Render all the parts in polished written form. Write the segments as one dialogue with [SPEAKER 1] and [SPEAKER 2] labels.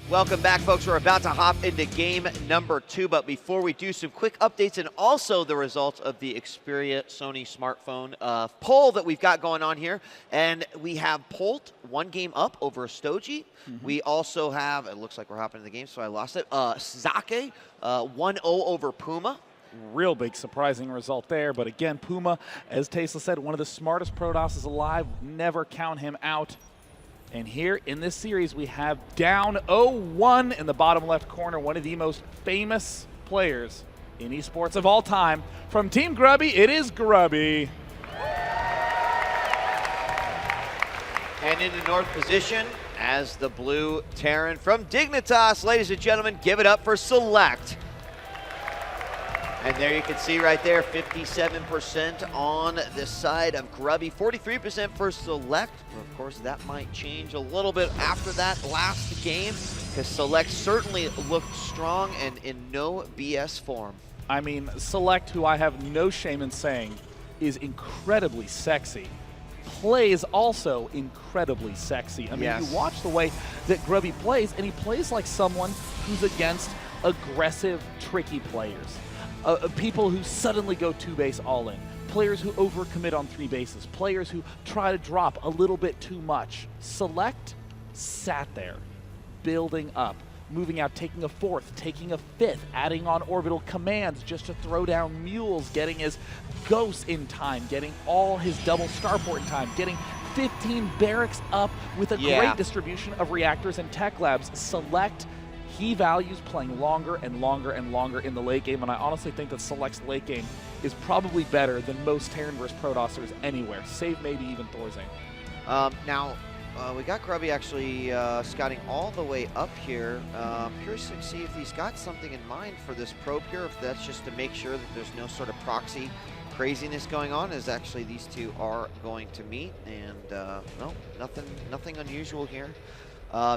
[SPEAKER 1] Welcome back, folks. We're about to hop into game number 2, but before we do, some quick updates and also the results of the Xperia Sony smartphone poll that we've got going on here. And we have Polt 1 game up over Stoji. We also have, it looks like we're hopping into the game, so I lost it, Zake 1-0 over Puma.
[SPEAKER 2] Real big surprising result there, but again, Puma, as Tesla said, one of the smartest Protoss's alive. Never count him out. And here in this series, we have down 0-1 in the bottom left corner, one of the most famous players in esports of all time. From Team Grubby, it is Grubby.
[SPEAKER 1] And into north position as the blue Terran from Dignitas. Ladies and gentlemen, give it up for Select. And there you can see right there, 57% on the side of Grubby, 43% for Select. Of course, that might change a little bit after that last game, because Select certainly looked strong and in no BS form.
[SPEAKER 2] I mean, Select, who I have no shame in saying, is incredibly sexy. Plays also incredibly sexy. I mean,
[SPEAKER 1] Yes.
[SPEAKER 2] You watch the way that Grubby plays, and he plays like someone who's against aggressive, tricky players. People who suddenly go 2-base all in, players who overcommit on 3 bases, players who try to drop a little bit too much. Select sat there, building up, moving out, taking a 4th, taking a 5th, adding on orbital commands just to throw down mules, getting his ghosts in time, getting all his double starport in time, getting 15 barracks up with a great distribution of reactors and tech labs. Select, he values playing longer and longer and longer in the late game, and I honestly think that Select's late game is probably better than most Terran vs. Protossers anywhere, save maybe even Thorzane.
[SPEAKER 1] Now, we got Grubby actually scouting all the way up here. Curious to see if he's got something in mind for this probe here, if that's just to make sure that there's no sort of proxy craziness going on, as actually these two are going to meet, and no, nothing unusual here.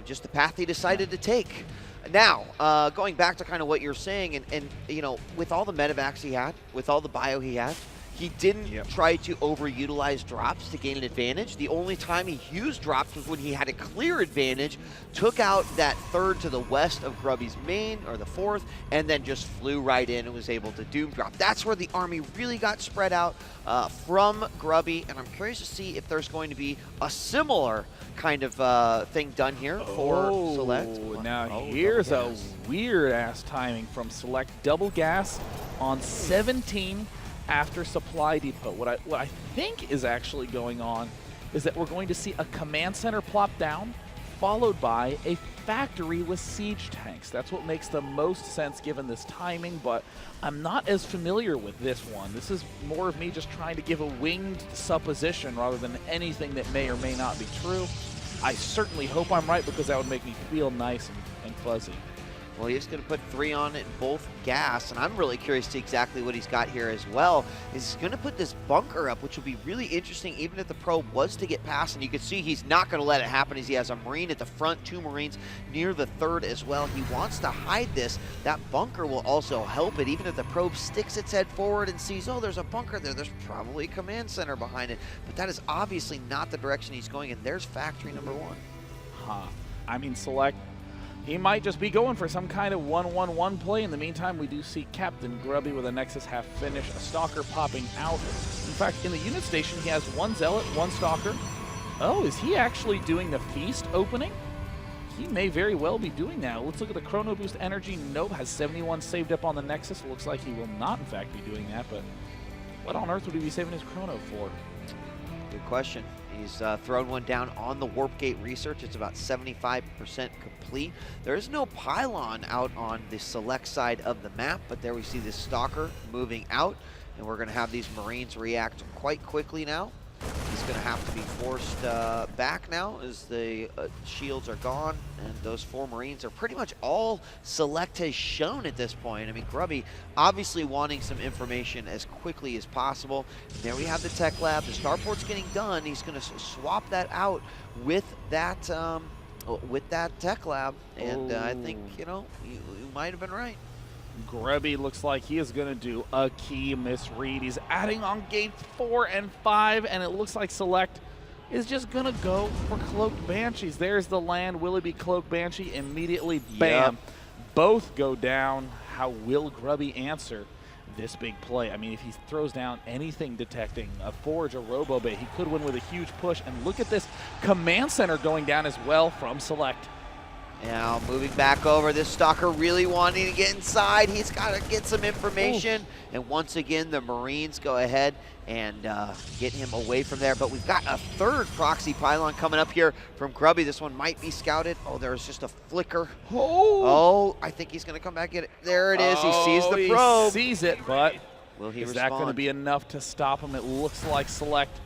[SPEAKER 1] Just the path he decided to take. Now, going back to kind of what you're saying, and you know, with all the medevacs he had, with all the bio he had, he didn't try to overutilize drops to gain an advantage. The only time he used drops was when he had a clear advantage, took out that 3rd to the west of Grubby's main, or the 4th, and then just flew right in and was able to doom drop. That's where the army really got spread out from Grubby, and I'm curious to see if there's going to be a similar kind of thing done here for Select.
[SPEAKER 2] Now here's a weird-ass timing from Select. Double gas on 17 after supply depot. What I think is actually going on is that we're going to see a command center plop down, followed by a factory with siege tanks. That's what makes the most sense given this timing, but I'm not as familiar with this one. This is more of me just trying to give a winged supposition rather than anything that may or may not be true. I certainly hope I'm right, because that would make me feel nice and fuzzy.
[SPEAKER 1] Well, he's going to put 3 on it in both gas, and I'm really curious to see exactly what he's got here as well. He's going to put this bunker up, which will be really interesting even if the probe was to get past, and you can see he's not going to let it happen as he has a Marine at the front, 2 Marines near the 3rd as well. He wants to hide this. That bunker will also help it. Even if the probe sticks its head forward and sees, oh, there's a bunker there, there's probably a command center behind it, but that is obviously not the direction he's going, and there's factory number 1.
[SPEAKER 2] I mean, Select, he might just be going for some kind of 1-1-1 play. In the meantime, we do see Captain Grubby with a Nexus half finish, a Stalker popping out. In fact, in the unit station, he has 1 Zealot, 1 Stalker. Oh, is he actually doing the Feast opening? He may very well be doing that. Let's look at the Chrono Boost energy. Nope, has 71 saved up on the Nexus. It looks like he will not, in fact, be doing that, but what on earth would he be saving his Chrono for?
[SPEAKER 1] Good question. He's thrown one down on the Warp Gate research. It's about 75% complete. There is no pylon out on the Select side of the map, but there we see this Stalker moving out, and we're going to have these Marines react quite quickly now. He's going to have to be forced back now as the shields are gone, and those 4 Marines are pretty much all Select has shown at this point. I mean, Grubby obviously wanting some information as quickly as possible. And there we have the tech lab. The starport's getting done. He's going to swap that out with that tech lab, and I think, you know, you might have been right.
[SPEAKER 2] Grubby looks like he is going to do a key misread. He's adding on gates 4 and 5, and it looks like Select is just going to go for Cloaked Banshees. There's the land. Will it be Cloaked Banshee? Immediately, bam.
[SPEAKER 1] Yep.
[SPEAKER 2] Both go down. How will Grubby answer this big play? I mean, if he throws down anything detecting, a Forge, a Robo-Bait, he could win with a huge push. And look at this command center going down as well from Select.
[SPEAKER 1] Now moving back over, this Stalker really wanting to get inside. He's got to get some information. Ooh. And once again, the Marines go ahead and get him away from there. But we've got a third proxy pylon coming up here from Grubby. This one might be scouted. Oh, there's just a flicker. Oh, I think he's going to come back and get it. There it is. He sees the probe.
[SPEAKER 2] He sees it, but
[SPEAKER 1] will he
[SPEAKER 2] is
[SPEAKER 1] respond?
[SPEAKER 2] That going to be enough to stop him? It looks like Select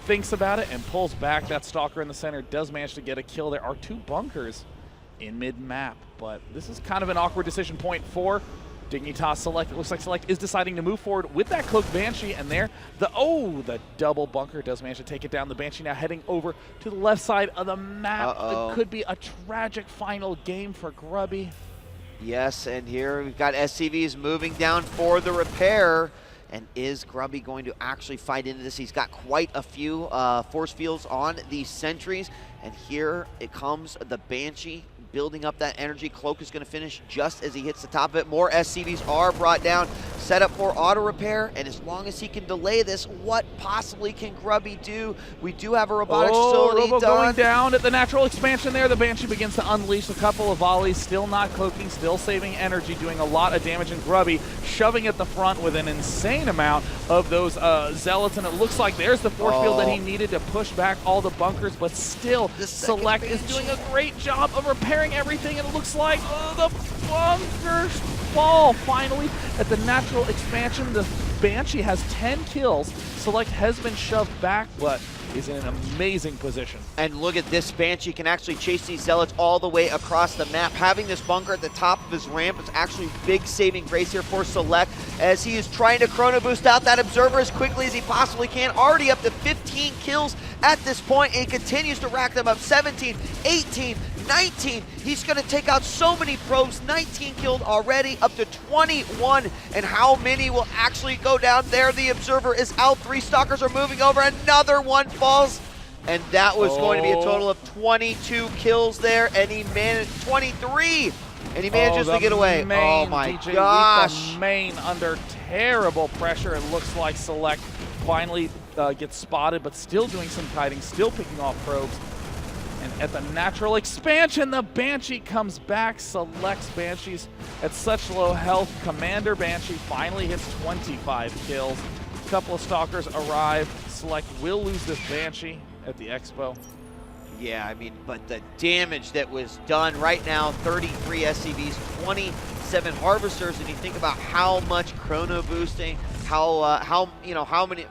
[SPEAKER 2] thinks about it and pulls back. That Stalker in the center does manage to get a kill. There are 2 bunkers in mid-map, but this is kind of an awkward decision point for Dignitas Select. It looks like Select is deciding to move forward with that Cloaked Banshee, and there, the double bunker does manage to take it down. The Banshee now heading over to the left side of the map. It could be a tragic final game for Grubby.
[SPEAKER 1] Yes, and here we've got SCVs moving down for the repair. And is Grubby going to actually fight into this? He's got quite a few force fields on these sentries. And here it comes, the Banshee building up that energy. Cloak is going to finish just as he hits the top of it. More SCVs are brought down, set up for auto repair. And as long as he can delay this, what possibly can Grubby do? We do have a robotics facility
[SPEAKER 2] Robo
[SPEAKER 1] done.
[SPEAKER 2] going down at the natural expansion there. The Banshee begins to unleash a couple of volleys, still not cloaking, still saving energy, doing a lot of damage. And Grubby shoving at the front with an insane amount of those Zealots. And it looks like there's the force field that he needed to push back all the bunkers. But still, Select is doing a great job of repairing everything, and it looks like the bunkers fall finally at the natural expansion. The Banshee has 10 kills. Select has been shoved back, but is in an amazing position.
[SPEAKER 1] And look at this, Banshee can actually chase these Zealots all the way across the map. Having this bunker at the top of his ramp is actually big saving grace here for Select, as he is trying to chrono boost out that Observer as quickly as he possibly can. Already up to 15 kills at this point, and he continues to rack them up. 17, 18, 19. He's going to take out so many probes. 19 killed already, up to 21. And how many will actually go down there? The Observer is out. 3 Stalkers are moving over. Another one falls. And that was going to be a total of 22 kills there. And he managed 23. And he manages to get away. Oh my gosh.
[SPEAKER 2] The main under terrible pressure. It looks like Select finally gets spotted, but still doing some kiting, still picking off probes. And at the natural expansion, the Banshee comes back. Select's Banshees at such low health. Commander Banshee finally hits 25 kills. A couple of Stalkers arrive. Select will lose this Banshee at the Expo.
[SPEAKER 1] Yeah, I mean, but the damage that was done right now, 33 SCVs, 27 Harvesters, and you think about how much chrono boosting, how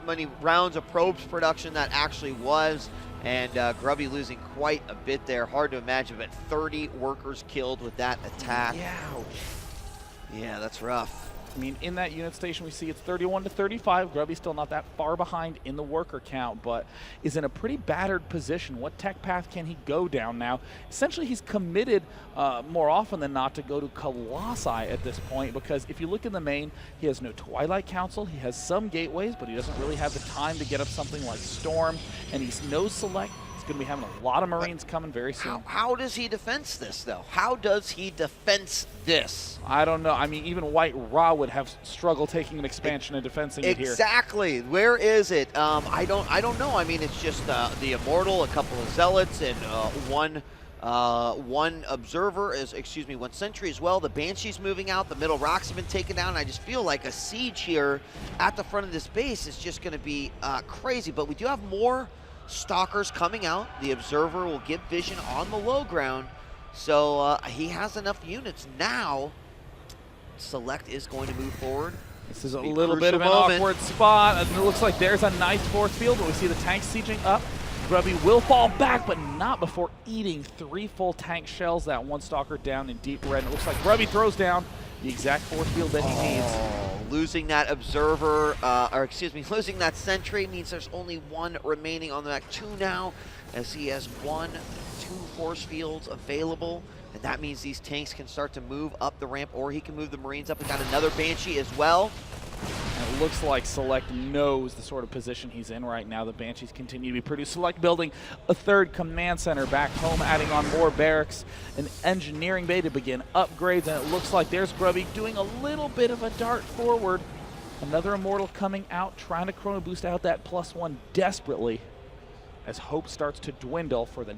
[SPEAKER 1] many rounds of probes production that actually was. And Grubby losing quite a bit there. Hard to imagine, but 30 workers killed with that attack.
[SPEAKER 2] Ouch.
[SPEAKER 1] Yeah, that's rough.
[SPEAKER 2] I mean, in that unit station, we see it's 31 to 35. Grubby's still not that far behind in the worker count, but is in a pretty battered position. What tech path can he go down now? Essentially, he's committed more often than not to go to Colossi at this point, because if you look in the main, he has no Twilight Council. He has some gateways, but he doesn't really have the time to get up something like Storm, and he's no Select. Going to be having a lot of Marines coming very soon.
[SPEAKER 1] How does he defense this, though? How does he defense this?
[SPEAKER 2] I don't know. I mean, even White Ra would have struggled taking an expansion and defensing it here.
[SPEAKER 1] Exactly. Where is it? I don't know. I mean, it's just the Immortal, a couple of Zealots, and one Observer one Sentry as well. The Banshee's moving out. The middle rocks have been taken down. I just feel like a siege here at the front of this base is just going to be crazy. But we do have more Stalkers coming out. The Observer will get vision on the low ground, so he has enough units now. Select is going to move forward.
[SPEAKER 2] This is a little bit of an awkward spot. It looks like there's a nice force field, but we see the tanks sieging up. Grubby will fall back, but not before eating 3 full tank shells. That one Stalker down in deep red. And it looks like Grubby throws down the exact force field that he needs.
[SPEAKER 1] Losing that Observer, losing that Sentry means there's only 1 remaining on the back. 2 now, as he has 2 force fields available. And that means these tanks can start to move up the ramp, or he can move the Marines up. We got another Banshee as well.
[SPEAKER 2] And it looks like Select knows the sort of position he's in right now. The Banshees continue to be produced. Select building a third command center back home, adding on more barracks and engineering bay to begin upgrades, and it looks like there's Grubby doing a little bit of a dart forward. Another Immortal coming out, trying to chrono boost out that +1 desperately, as hope starts to dwindle for the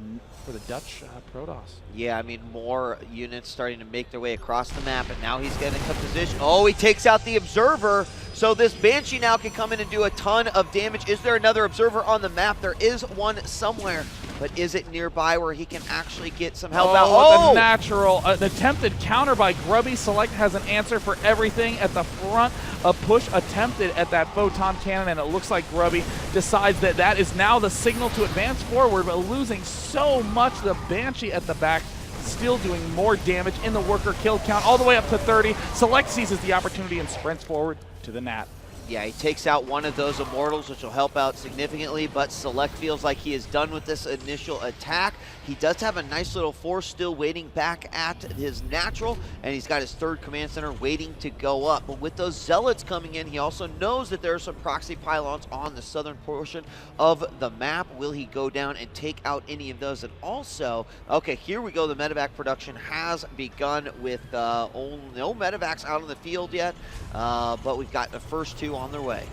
[SPEAKER 2] Dutch Protoss.
[SPEAKER 1] Yeah, I mean, more units starting to make their way across the map, and now he's getting a position. Oh, he takes out the Observer, so this Banshee now can come in and do a ton of damage. Is there another Observer on the map? There is one somewhere, but is it nearby where he can actually get some help out?
[SPEAKER 2] Oh, the natural, the attempted counter by Grubby. Select has an answer for everything at the front. A push attempted at that photon cannon, and it looks like Grubby decides that that is now the signal to advance forward, but losing so much. The Banshee at the back still doing more damage in the worker kill count, all the way up to 30. Select seizes the opportunity and sprints forward to the Nat.
[SPEAKER 1] Yeah, he takes out one of those Immortals, which will help out significantly, but Select feels like he is done with this initial attack. He does have a nice little force still waiting back at his natural, and he's got his third command center waiting to go up. But with those Zealots coming in, he also knows that there are some proxy pylons on the southern portion of the map. Will he go down and take out any of those? And also, okay, here we go. The medevac production has begun with no medevacs out on the field yet, but we've got the first two on their way.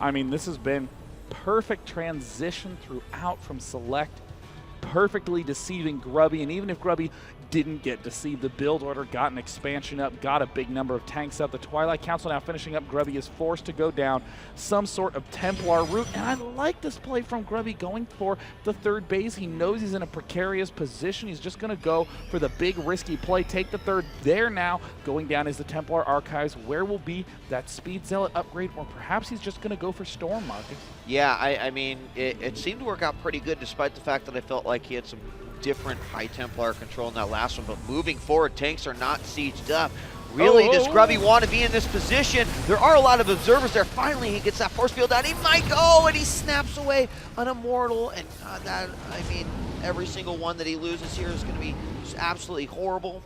[SPEAKER 2] I mean, this has been perfect transition throughout from Select, perfectly deceiving Grubby, and even if Grubby didn't get deceived, the build order got an expansion up, got a big number of tanks up. The Twilight Council now finishing up. Grubby is forced to go down some sort of Templar route, and I like this play from Grubby going for the third base. He knows he's in a precarious position. He's just going to go for the big risky play, take the third there now. Going down is the Templar Archives. Where will be that Speed Zealot upgrade, or perhaps he's just going to go for Storm, Marcus?
[SPEAKER 1] Yeah, I mean, it seemed to work out pretty good, despite the fact that I felt like he had some different High Templar control in that last one, but moving forward, tanks are not sieged up. Really, does Grubby want to be in this position? There are a lot of Observers there. Finally, he gets that force field down. He might go, and he snaps away an Immortal, and that, I mean, every single one that he loses here is going to be just absolutely horrible.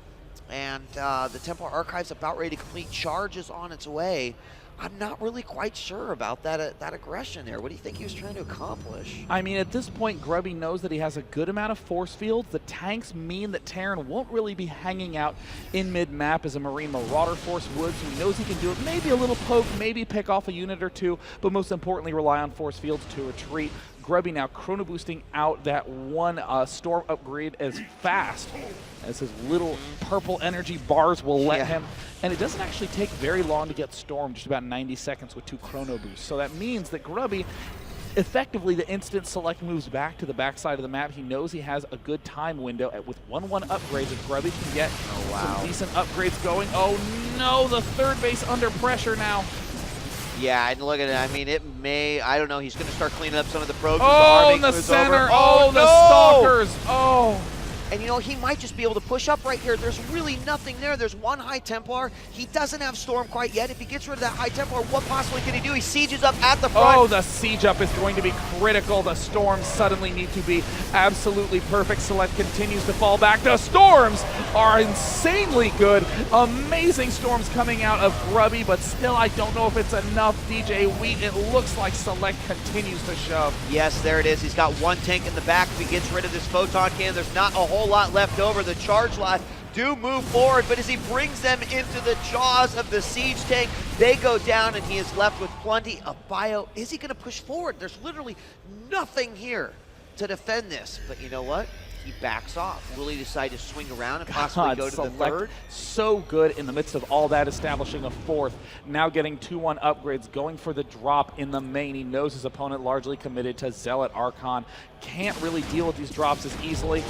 [SPEAKER 1] And the Templar Archive's about ready to complete, charges on its way. I'm not really quite sure about that aggression there. What do you think he was trying to accomplish?
[SPEAKER 2] I mean, at this point, Grubby knows that he has a good amount of force fields. The tanks mean that Terran won't really be hanging out in mid-map as a Marine Marauder force would, so he knows he can do it. Maybe a little poke, maybe pick off a unit or two, but most importantly, rely on force fields to retreat. Grubby now chrono boosting out that one Storm upgrade as fast as his little purple energy bars will let him. And it doesn't actually take very long to get Storm, just about 90 seconds with 2 chrono boosts. So that means that Grubby, effectively the instant Select moves back to the backside of the map, he knows he has a good time window with 1-1 upgrades. If Grubby can get some decent upgrades going. Oh no, the third base under pressure now.
[SPEAKER 1] Yeah, and look at it. I mean, it may, I don't know, he's going to start cleaning up some of the probes.
[SPEAKER 2] Oh, in the center. Oh, the Stalkers. Oh.
[SPEAKER 1] And, you know, he might just be able to push up right here. There's really nothing there. There's one High Templar. He doesn't have Storm quite yet. If he gets rid of that High Templar, what possibly can he do? He sieges up at the front.
[SPEAKER 2] Oh, the siege up is going to be critical. The Storms suddenly need to be absolutely perfect. Select continues to fall back. The Storms are insanely good. Amazing Storms coming out of Grubby, but still I don't know if it's enough. DJ Wheat, it looks like Select continues to shove.
[SPEAKER 1] Yes, there it is. He's got one tank in the back. If he gets rid of this Photon Cannon, there's not a whole lot left over. The charge lot do move forward, but as he brings them into the jaws of the siege tank, they go down and he is left with plenty of bio. Is he going to push forward? There's literally nothing here to defend this, but you know what? He backs off. Will he decide to swing around and possibly go to the third?
[SPEAKER 2] So good in the midst of all that, establishing a fourth. Now getting 2-1 upgrades, going for the drop in the main. He knows his opponent largely committed to Zealot Archon. Can't really deal with these drops as easily.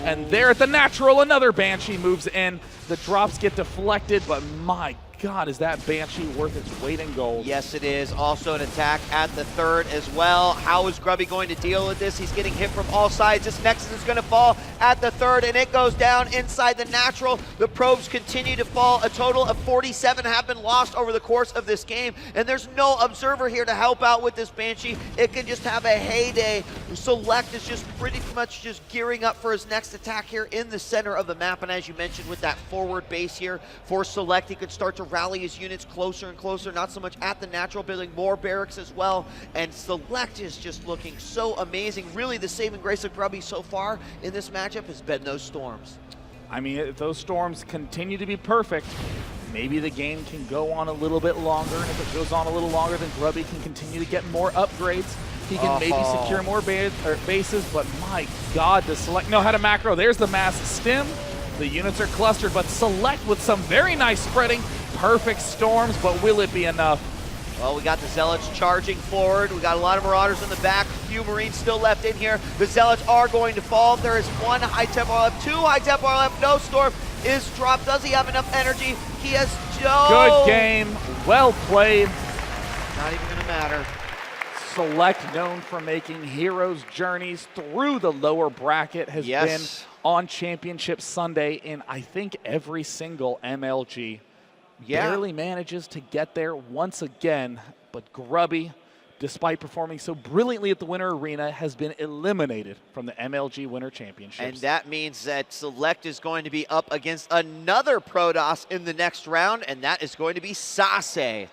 [SPEAKER 2] And there at the natural, another Banshee moves in. The drops get deflected, but my God, is that Banshee worth its weight in gold?
[SPEAKER 1] Yes, it is. Also an attack at the third as well. How is Grubby going to deal with this? He's getting hit from all sides. This Nexus is going to fall at the third, and it goes down inside the natural. The probes continue to fall. A total of 47 have been lost over the course of this game, and there's no Observer here to help out with this Banshee. It can just have a heyday. Select is just pretty much just gearing up for his next attack here in the center of the map, and as you mentioned, with that forward base here for Select, he could start to rally his units closer and closer, not so much at the natural, building more barracks as well. And Select is just looking so amazing. Really, the saving grace of Grubby so far in this matchup has been those storms.
[SPEAKER 2] I mean, if those storms continue to be perfect, maybe the game can go on a little bit longer. And if it goes on a little longer, then Grubby can continue to get more upgrades. He can maybe secure more bases, but my God, does Select know how to macro? There's the mass stim. The units are clustered, but Select with some very nice spreading. Perfect storms, but will it be enough?
[SPEAKER 1] Well, we got the Zealots charging forward. We got a lot of Marauders in the back. Few Marines still left in here. The Zealots are going to fall. There is one high Templar left, two high Templar left. No storm is dropped. Does he have enough energy? He has
[SPEAKER 2] Good game. Well played.
[SPEAKER 1] Not even going to matter.
[SPEAKER 2] Select, known for making heroes' journeys through the lower bracket, has been on Championship Sunday in, I think, every single MLG. Barely manages to get there once again, but Grubby, despite performing so brilliantly at the Winter Arena, has been eliminated from the MLG Winter Championships.
[SPEAKER 1] And that means that Select is going to be up against another Protoss in the next round, and that is going to be Sase,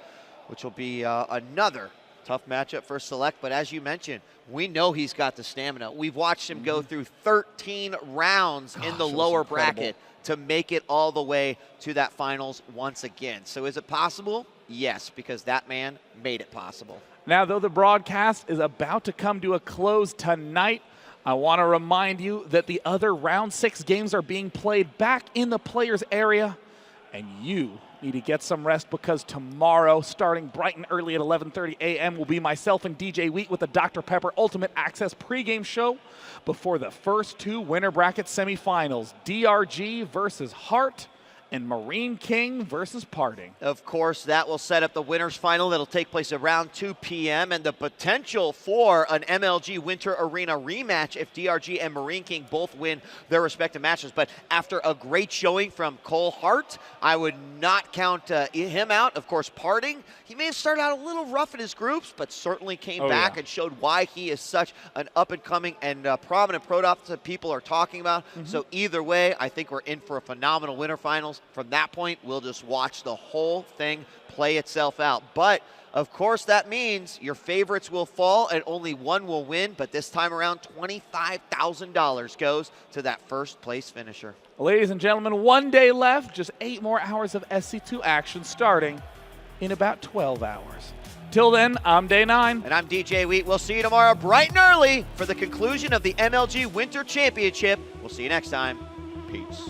[SPEAKER 1] which will be another tough matchup for Select. But as you mentioned, we know he's got the stamina. We've watched him go through 13 rounds in the lower bracket to make it all the way to that finals once again. So is it possible? Yes, because that man made it possible.
[SPEAKER 2] Now, though the broadcast is about to come to a close tonight, I want to remind you that the other round 6 games are being played back in the players area, and you need to get some rest because tomorrow, starting bright and early at 11:30 a.m., will be myself and DJ Wheat with the Dr. Pepper Ultimate Access pregame show before the first 2 winner bracket semifinals, DRG versus Hart and Marine King versus Parting.
[SPEAKER 1] Of course, that will set up the winners final that'll take place around 2 p.m. and the potential for an MLG Winter Arena rematch if DRG and Marine King both win their respective matches. But after a great showing from Cole Hart, I would not count him out. Of course, Parting, he may have started out a little rough in his groups, but certainly came back and showed why he is such an up-and-coming and prominent Protoss that people are talking about. So either way, I think we're in for a phenomenal winter finals. From that point, we'll just watch the whole thing play itself out. But, of course, that means your favorites will fall and only one will win. But this time around, $25,000 goes to that first place finisher.
[SPEAKER 2] Ladies and gentlemen, 1 day left. Just 8 more hours of SC2 action starting in about 12 hours. Till then, I'm Day 9.
[SPEAKER 1] And I'm DJ Wheat. We'll see you tomorrow bright and early for the conclusion of the MLG Winter Championship. We'll see you next time. Peace.